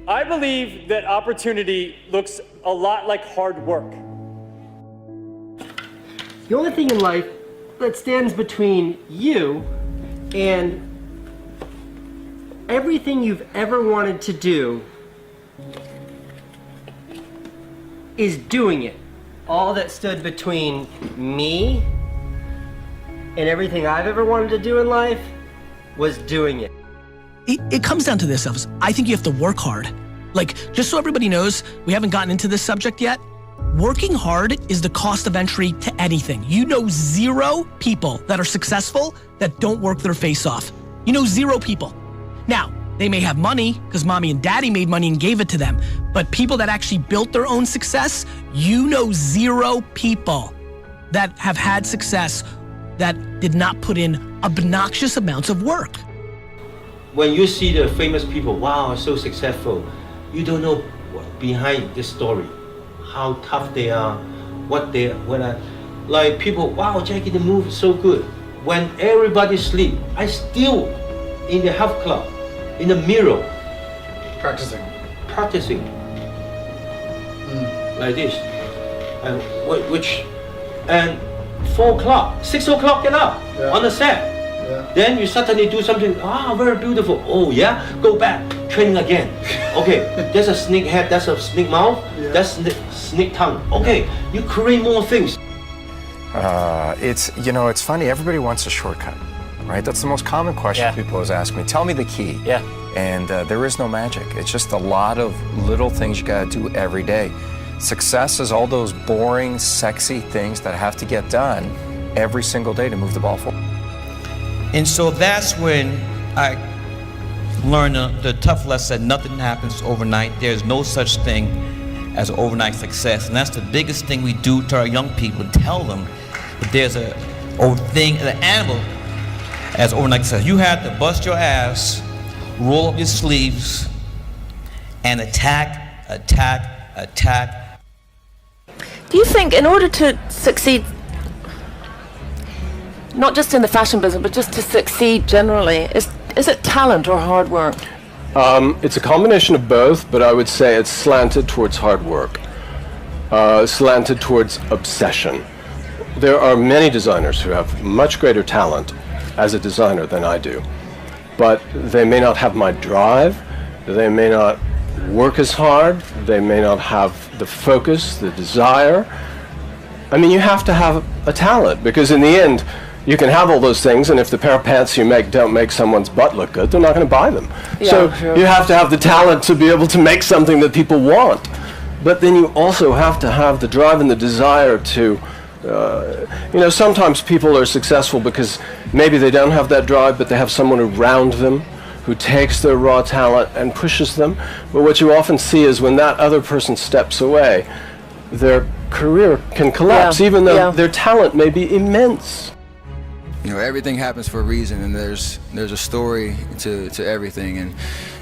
I believe that opportunity looks a lot like hard work. The only thing in life that stands between you and everything you've ever wanted to do is doing it. All that stood between me and everything I've ever wanted to do in life was doing it. It comes down to this, Elvis. I think you have to work hard. Like, just so everybody knows, we haven't gotten into this subject yet. Working hard is the cost of entry to anything. You know 0 people that are successful that don't work their face off. You know 0 people. Now, they may have money because mommy and daddy made money and gave it to them. But people that actually built their own success, you know 0 people that have had success that did not put in obnoxious amounts of work. When you see the famous people, wow, so successful, you don't know behind this story, how tough they are, like people, wow, Jackie, the move is so good. When everybody sleep, I still in the health club, in the mirror, practicing, like this, and and 4 o'clock, 6 o'clock, get up on the set. Yeah. Then you suddenly do something, very beautiful. Oh yeah, go back, training again. Okay, there's a snake head, that's a snake mouth, that's snake tongue. Okay, you create more things. It's funny, everybody wants a shortcut, right? That's the most common question people always ask me. Tell me the key. Yeah. And there is no magic. It's just a lot of little things you gotta do every day. Success is all those boring, sexy things that have to get done every single day to move the ball forward. And so that's when I learned the tough lesson that nothing happens overnight. There's no such thing as overnight success. And that's the biggest thing we do to our young people, tell them that there's an animal as overnight success. You have to bust your ass, roll up your sleeves, and attack. Do you think in order to succeed, not just in the fashion business, but just to succeed generally, is it talent or hard work? It's a combination of both, but I would say it's slanted towards hard work, slanted towards obsession. There are many designers who have much greater talent as a designer than I do, but they may not have my drive, they may not work as hard, they may not have the focus, the desire. I mean, you have to have a talent, because in the end, you can have all those things, and if the pair of pants you make don't make someone's butt look good, they're not going to buy them. Yeah, so sure. You have to have the talent to be able to make something that people want. But then you also have to have the drive and the desire to, sometimes people are successful because maybe they don't have that drive, but they have someone around them who takes their raw talent and pushes them. But what you often see is when that other person steps away, their career can collapse, even though their talent may be immense. Everything happens for a reason, and there's a story to everything,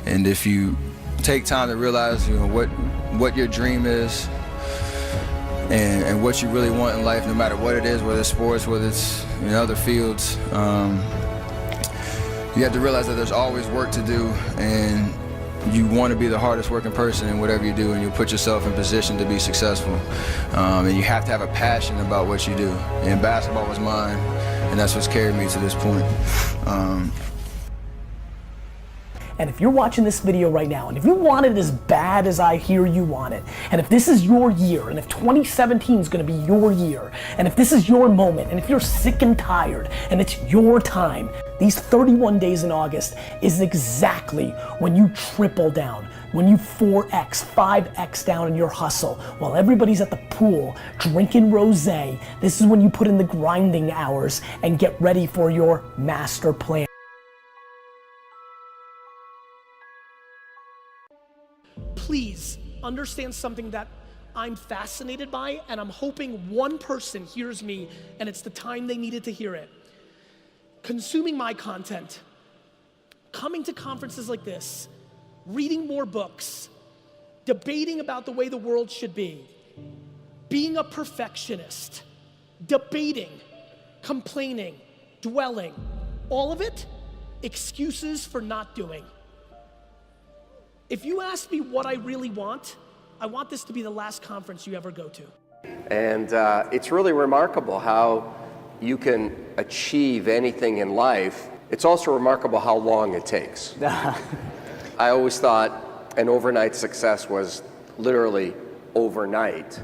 and if you take time to realize what your dream is and what you really want in life, no matter what it is, whether it's sports, whether it's other fields, you have to realize that there's always work to do, and you want to be the hardest working person in whatever you do, and you put yourself in position to be successful, and you have to have a passion about what you do, and basketball was mine. And that's what's carried me to this point. And if you're watching this video right now, and if you want it as bad as I hear you want it, and if this is your year, and if 2017 is gonna be your year, and if this is your moment, and if you're sick and tired, and it's your time, these 31 days in August is exactly when you triple down, when you 4X, 5X down in your hustle, while everybody's at the pool drinking rosé. This is when you put in the grinding hours and get ready for your master plan. Please understand something that I'm fascinated by, and I'm hoping one person hears me and it's the time they needed to hear it. Consuming my content, coming to conferences like this, reading more books, debating about the way the world should be, being a perfectionist, debating, complaining, dwelling, all of it, excuses for not doing. If you ask me what I really want, I want this to be the last conference you ever go to. And it's really remarkable how you can achieve anything in life. It's also remarkable how long it takes. I always thought an overnight success was literally overnight.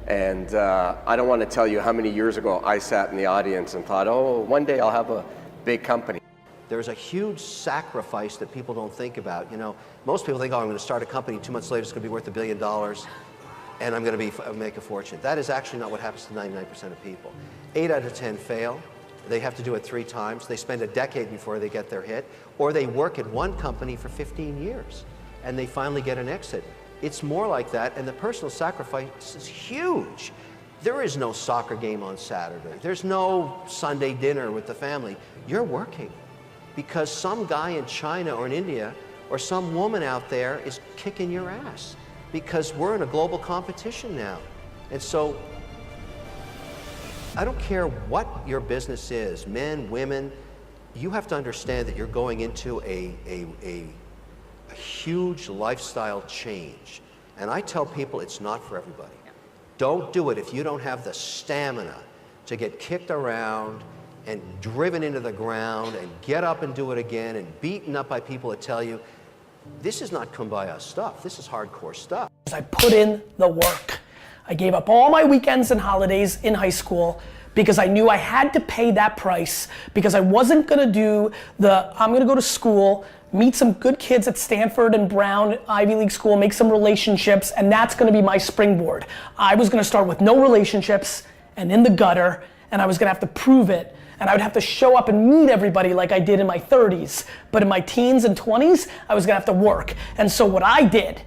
And I don't want to tell you how many years ago I sat in the audience and thought, oh, one day I'll have a big company. There's a huge sacrifice that people don't think about. You know, most people think, oh, I'm going to start a company, 2 months later it's going to be worth $1 billion, and I'm going to make a fortune. That is actually not what happens to 99% of people. 8 out of 10 fail. They have to do it 3 times. They spend a decade before they get their hit, or they work at one company for 15 years, and they finally get an exit. It's more like that, and the personal sacrifice is huge. There is no soccer game on Saturday. There's no Sunday dinner with the family. You're working because some guy in China or in India or some woman out there is kicking your ass, because we're in a global competition now. And so I don't care what your business is, men, women, you have to understand that you're going into a huge lifestyle change. And I tell people it's not for everybody. Don't do it if you don't have the stamina to get kicked around and driven into the ground and get up and do it again and beaten up by people that tell you, this is not kumbaya stuff, this is hardcore stuff. I put in the work. I gave up all my weekends and holidays in high school because I knew I had to pay that price, because I wasn't gonna do I'm gonna go to school, meet some good kids at Stanford and Brown, Ivy League school, make some relationships, and that's gonna be my springboard. I was gonna start with no relationships and in the gutter, and I was gonna have to prove it, and I would have to show up and meet everybody like I did in my 30s. But in my teens and 20s, I was gonna have to work. And so what I did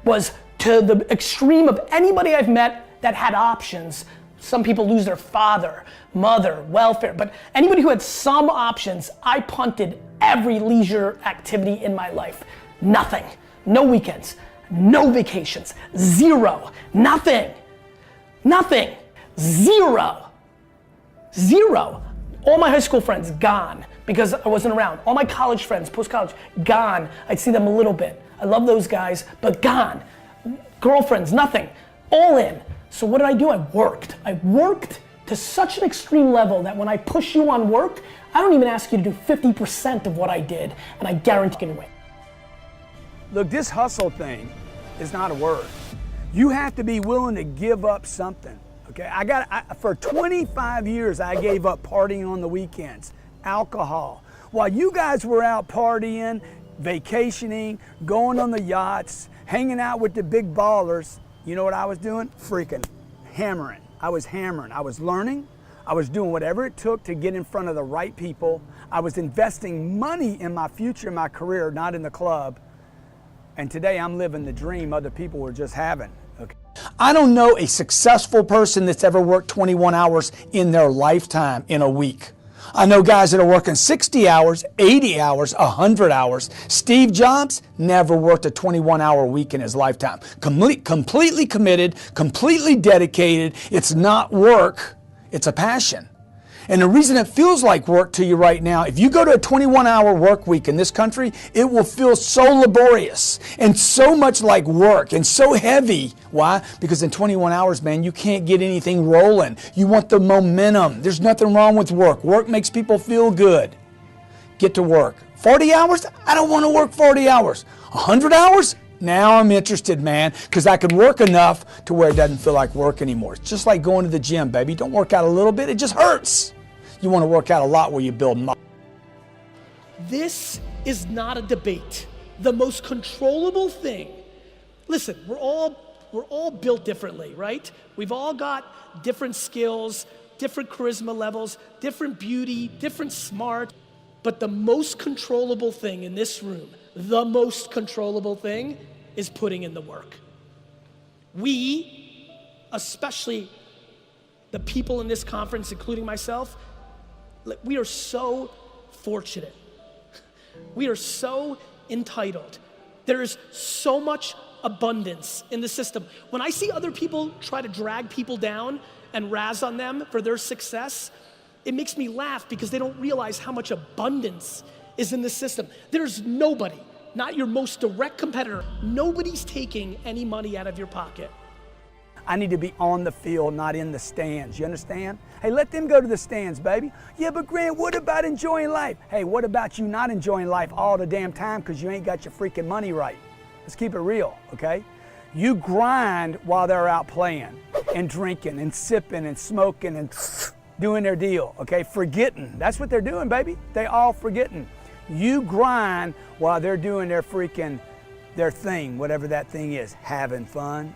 was, to the extreme of anybody I've met that had options. Some people lose their father, mother, welfare, but anybody who had some options, I punted every leisure activity in my life. Nothing. No weekends, no vacations, zero, nothing, nothing, zero, zero. All my high school friends, gone, because I wasn't around. All my college friends, post-college, gone. I'd see them a little bit. I love those guys, but gone. Girlfriends, nothing, all in. So what did I do? I worked. I worked to such an extreme level that when I push you on work, I don't even ask you to do 50% of what I did, and I guarantee you can win. Look, this hustle thing is not a word. You have to be willing to give up something, okay? For 25 years, I gave up partying on the weekends, alcohol. While you guys were out partying, vacationing, going on the yachts, hanging out with the big ballers, you know what I was doing? Freaking hammering. I was hammering. I was learning. I was doing whatever it took to get in front of the right people. I was investing money in my future, my career, not in the club. And today I'm living the dream other people were just having. Okay. I don't know a successful person that's ever worked 21 hours in their lifetime in a week. I know guys that are working 60 hours, 80 hours, 100 hours. Steve Jobs never worked a 21-hour week in his lifetime. Completely committed, completely dedicated. It's not work, it's a passion. And the reason it feels like work to you right now, if you go to a 21-hour work week in this country, it will feel so laborious and so much like work and so heavy. Why? Because in 21 hours, man, you can't get anything rolling. You want the momentum. There's nothing wrong with work. Work makes people feel good. Get to work. 40 hours? I don't want to work 40 hours. 100 hours? Now I'm interested, man, because I could work enough to where it doesn't feel like work anymore. It's just like going to the gym, baby. Don't work out a little bit, it just hurts. You want to work out a lot where you build muscle. This is not a debate. The most controllable thing, listen, we're all built differently, right? We've all got different skills, different charisma levels, different beauty, different smart, but the most controllable thing in this room, the most controllable thing is putting in the work. We, especially the people in this conference, including myself, we are so fortunate. We are so entitled. There's so much abundance in the system. When I see other people try to drag people down and razz on them for their success, it makes me laugh because they don't realize how much abundance is in the system. There's nobody not your most direct competitor. Nobody's taking any money out of your pocket. I need to be on the field, not in the stands. You understand? Hey, let them go to the stands, baby. Yeah, but Grant, what about enjoying life? Hey, what about you not enjoying life all the damn time because you ain't got your freaking money right? Let's keep it real, okay? You grind while they're out playing and drinking and sipping and smoking and doing their deal, okay? Forgetting. That's what they're doing, baby. They all forgetting. You grind while they're doing their thing, whatever that thing is, having fun,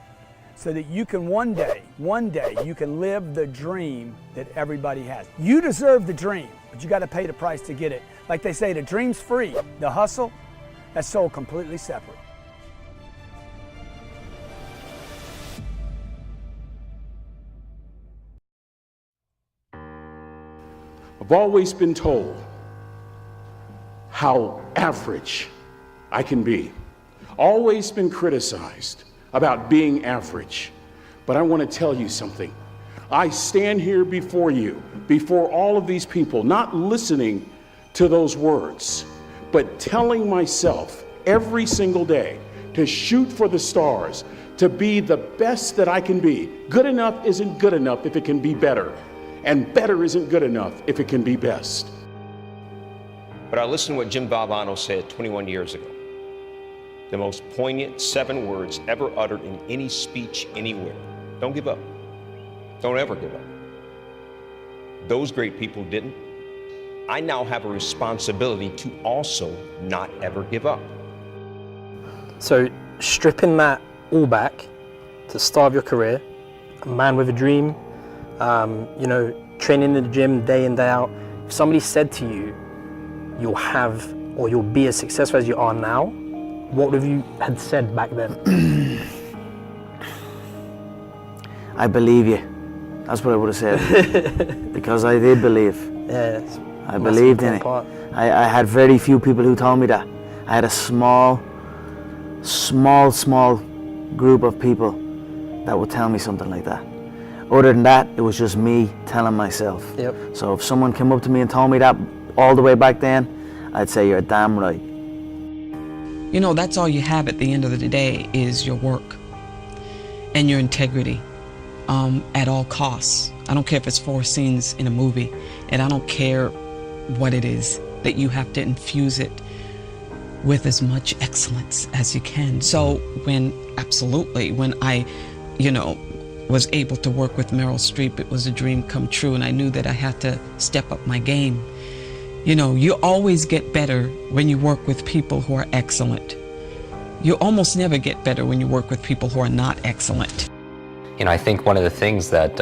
so that you can one day, you can live the dream that everybody has. You deserve the dream, but you got to pay the price to get it. Like they say, the dream's free. The hustle, that's sold completely separate. I've always been told how average I can be. Always been criticized about being average. But I want to tell you something. I stand here before you, before all of these people, not listening to those words, but telling myself every single day to shoot for the stars, to be the best that I can be. Good enough isn't good enough if it can be better, and better isn't good enough if it can be best. But I listened to what Jim Valvano said 21 years ago. The most poignant 7 words ever uttered in any speech anywhere. Don't give up. Don't ever give up. Those great people didn't. I now have a responsibility to also not ever give up. So stripping that all back to the start of your career, a man with a dream, you know, training in the gym day in, day out. If somebody said to you, you'll have or you'll be as successful as you are now, what would you had said back then? I believe you. That's what I would have said. Because I did believe. Yes. I believed in it. I had very few people who told me that. I had a small group of people that would tell me something like that. Other than that, it was just me telling myself. Yep. So if someone came up to me and told me that all the way back then, I'd say you're damn right. You know, that's all you have at the end of the day is your work and your integrity at all costs. I don't care if it's 4 scenes in a movie, and I don't care what it is, that you have to infuse it with as much excellence as you can. So when I, you know, was able to work with Meryl Streep, it was a dream come true, and I knew that I had to step up my game. You know, you always get better when you work with people who are excellent. You almost never get better when you work with people who are not excellent. You know, I think one of the things that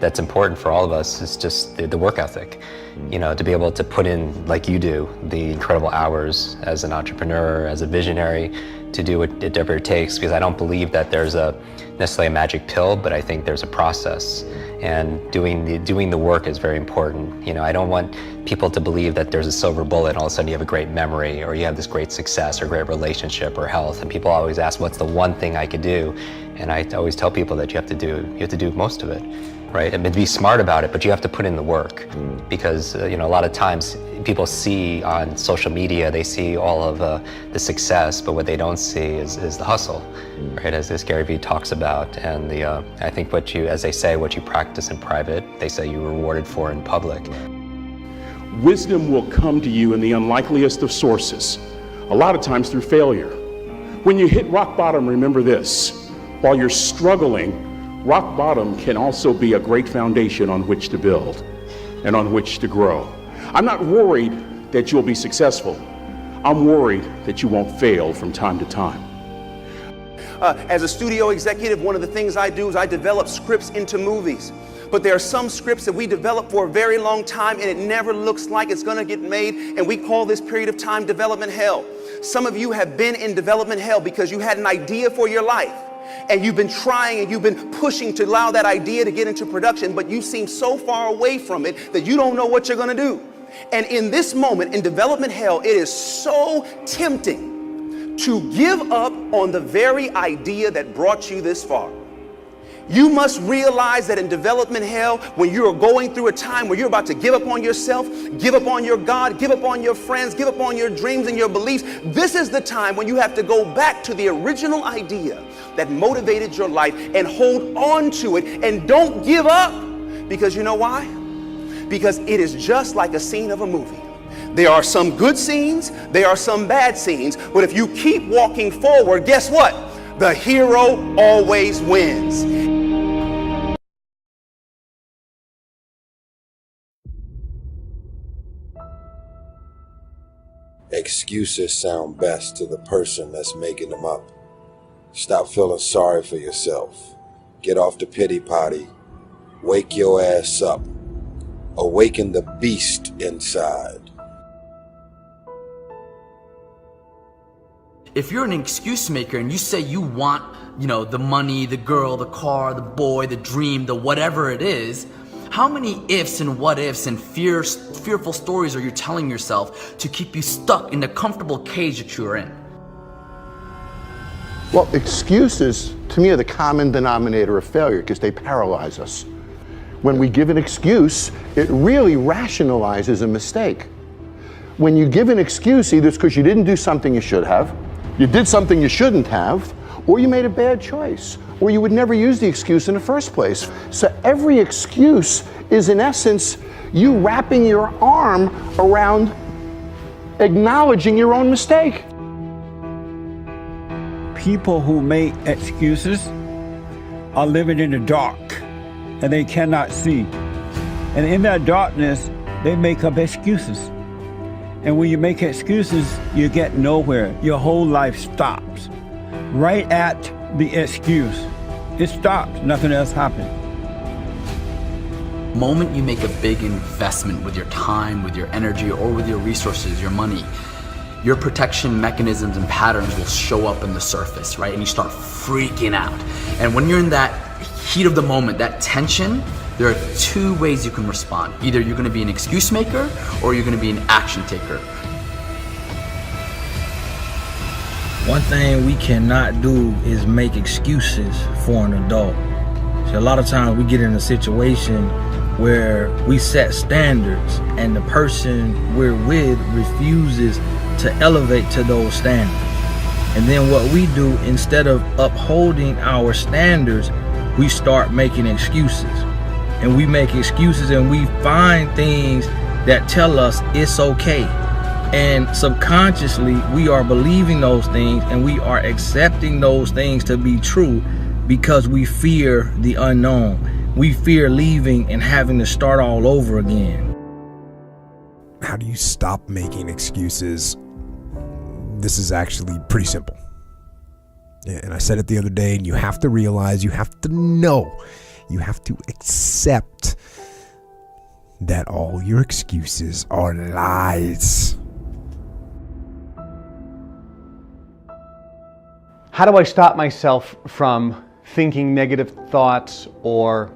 that's important for all of us is just the work ethic. You know, to be able to put in, like you do, the incredible hours as an entrepreneur, as a visionary, to do whatever it takes, because I don't believe that there's necessarily a magic pill, but I think there's a process, and doing the work is very important. You know, I don't want people to believe that there's a silver bullet and all of a sudden you have a great memory, or you have this great success or great relationship or health, and people always ask, what's the one thing I could do? And I always tell people that you have to do most of it, right? And be smart about it, but you have to put in the work, because you know, a lot of times people see on social media, they see all of the success, but what they don't see is the hustle, right? As Gary Vee talks about, and I think as they say, what you practice in private, they say you're rewarded for in public. Wisdom will come to you in the unlikeliest of sources, a lot of times through failure. When you hit rock bottom, remember this: while you're struggling, rock bottom can also be a great foundation on which to build and on which to grow. I'm not worried that you'll be successful. I'm worried that you won't fail from time to time. As a studio executive, one of the things I do is I develop scripts into movies. But there are some scripts that we develop for a very long time and it never looks like it's gonna get made, and we call this period of time development hell. Some of you have been in development hell because you had an idea for your life, and you've been trying and you've been pushing to allow that idea to get into production, but you seem so far away from it that you don't know what you're gonna do. And in this moment, in development hell, it is so tempting to give up on the very idea that brought you this far. You must realize that in development hell, when you are going through a time where you're about to give up on yourself, give up on your God, give up on your friends, give up on your dreams and your beliefs, this is the time when you have to go back to the original idea that motivated your life and hold on to it and don't give up. Because you know why? Because it is just like a scene of a movie. There are some good scenes, there are some bad scenes, but if you keep walking forward, guess what? The hero always wins. Excuses sound best to the person that's making them up. Stop feeling sorry for yourself. Get off the pity potty. Wake your ass up. Awaken the beast inside. If you're an excuse maker and you say you want, the money, the girl, the car, the boy, the dream, the whatever it is, how many ifs and what ifs and fearful stories are you telling yourself to keep you stuck in the comfortable cage that you're in? Well, excuses, to me, are the common denominator of failure because they paralyze us. When we give an excuse, it really rationalizes a mistake. When you give an excuse, either it's because you didn't do something you should have, you did something you shouldn't have, or you made a bad choice, or you would never use the excuse in the first place. So every excuse is, in essence, you wrapping your arm around acknowledging your own mistake. People who make excuses are living in the dark and they cannot see. And in that darkness, they make up excuses. And when you make excuses, you get nowhere. Your whole life stops. Right at the excuse. It stops, nothing else happens. The moment you make a big investment with your time, with your energy, or with your resources, your money, your protection mechanisms and patterns will show up in the surface, right? And you start freaking out. And when you're in that heat of the moment, that tension, there are two ways you can respond. Either you're gonna be an excuse maker or you're gonna be an action taker. One thing we cannot do is make excuses for an adult. So a lot of times we get in a situation where we set standards and the person we're with refuses to elevate to those standards. And then what we do, instead of upholding our standards, we start making excuses. And we make excuses and we find things that tell us it's okay. And subconsciously, we are believing those things and we are accepting those things to be true because we fear the unknown. We fear leaving and having to start all over again. How do you stop making excuses? This is actually pretty simple. And I said it the other day, and you have to realize, you have to know, you have to accept that all your excuses are lies. How do I stop myself from thinking negative thoughts or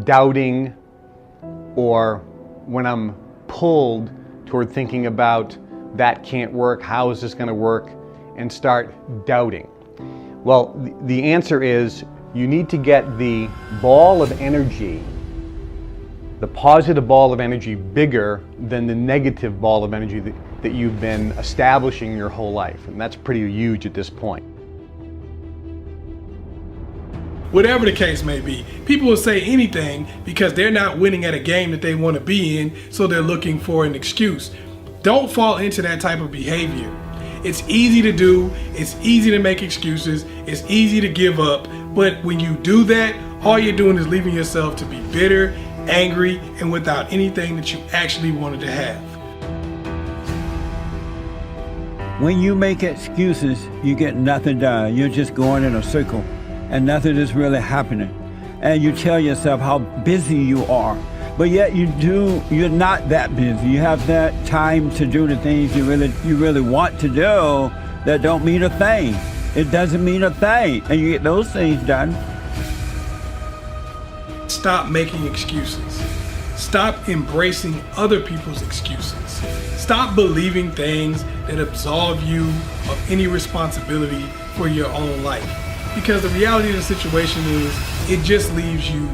doubting, or when I'm pulled toward thinking about that can't work, how is this going to work, and start doubting? Well, the answer is you need to get the ball of energy, the positive ball of energy, bigger than the negative ball of energy that you've been establishing your whole life. And that's pretty huge at this point. Whatever the case may be, people will say anything because they're not winning at a game that they want to be in, so they're looking for an excuse. Don't fall into that type of behavior. It's easy to do, it's easy to make excuses, it's easy to give up, but when you do that, all you're doing is leaving yourself to be bitter, angry, and without anything that you actually wanted to have. When you make excuses, you get nothing done. You're just going in a circle and nothing is really happening. And you tell yourself how busy you are, but yet you're not that busy. You have that time to do the things you really want to do that don't mean a thing. It doesn't mean a thing, and you get those things done. Stop making excuses. Stop embracing other people's excuses. Stop believing things that absolve you of any responsibility for your own life. because the reality of the situation is it just leaves you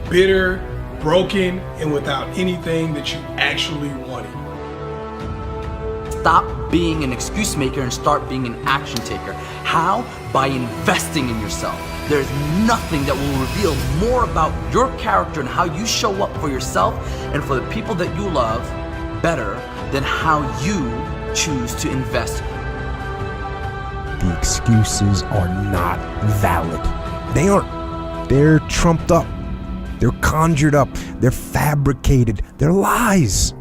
bitter, broken, and without anything that you actually wanted. Stop being an excuse maker and start being an action taker. How? By investing in yourself. There's nothing that will reveal more about your character and how you show up for yourself and for the people that you love better than how you choose to invest. The excuses are not valid. They aren't. They're trumped up. They're conjured up. They're fabricated. They're lies.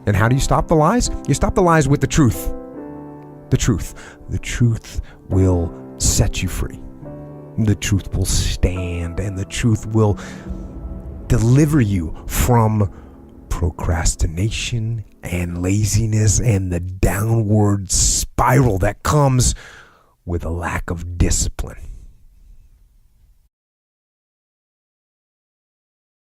And how do you stop the lies? You stop the lies with the truth. The truth. The truth will set you free. The truth will stand, and the truth will deliver you from procrastination and laziness and the downward spiral that comes with a lack of discipline.